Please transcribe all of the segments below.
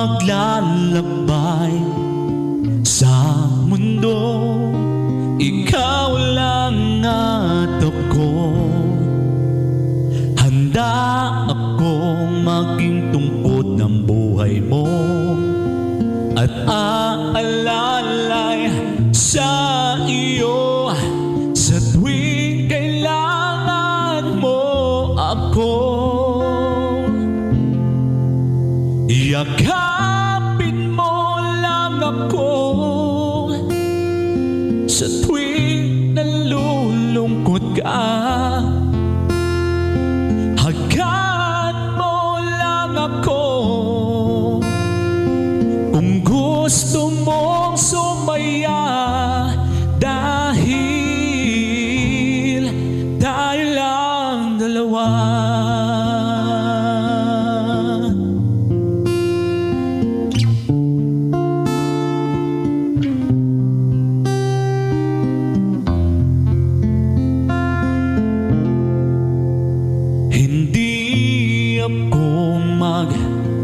maglalakbay sa mundo, ikaw lang at ako. Handa akong maging tungkod ng buhay mo at aalalay sa iyo sa tuwing kailangan mo ako. Yakapin mo lang ako sa tuwing nalulungkot ka. Hagkan mo lang ako kung gusto mong sumaya, dahil tayo lang dalawa.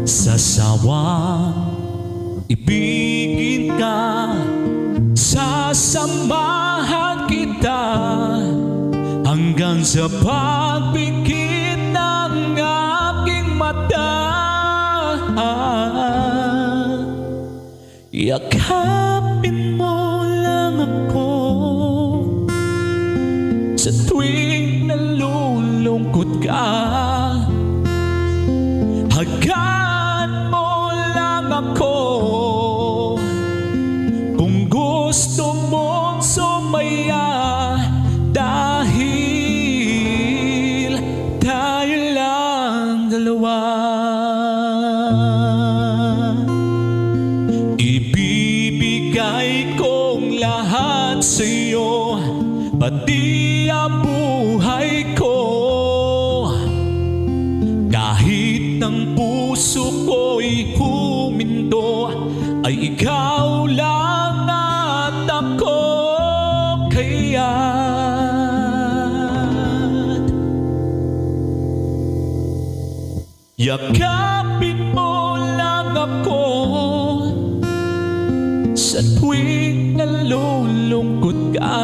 Sasawang ibigin ka, sasamahan kita hanggang sa pagpikit ng aking mata. Yakapin mo lang ako sa tuwing nalulungkot ka. Hagkan mo lang ako kung gusto mong sumaya, dahil tayo lang dalawa. Ibibigay kong lahat sa'yo, pati ang buhay ko. Kahit ang puso ko'y huminto, ay ikaw lang at ako. Kaya't yakapin mo lang ako sa tuwing nalulungkot ka.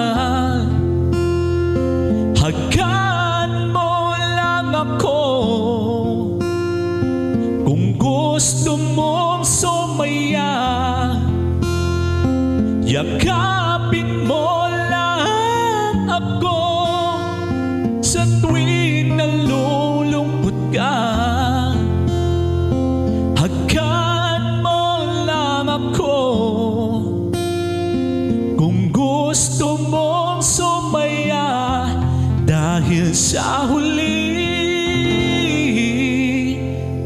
Hagkan mo lang ako kung gusto mong sumaya. Yakapin mo lang ako sa tuwing nalulungkot ka. Hagkan mo lang ako kung gusto mong sumaya, dahil sa huli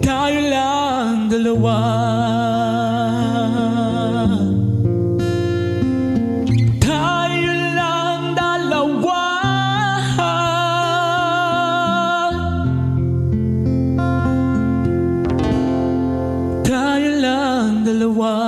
tayo lang dalawa. Tayo lang dalawa. Tayo lang dalawa.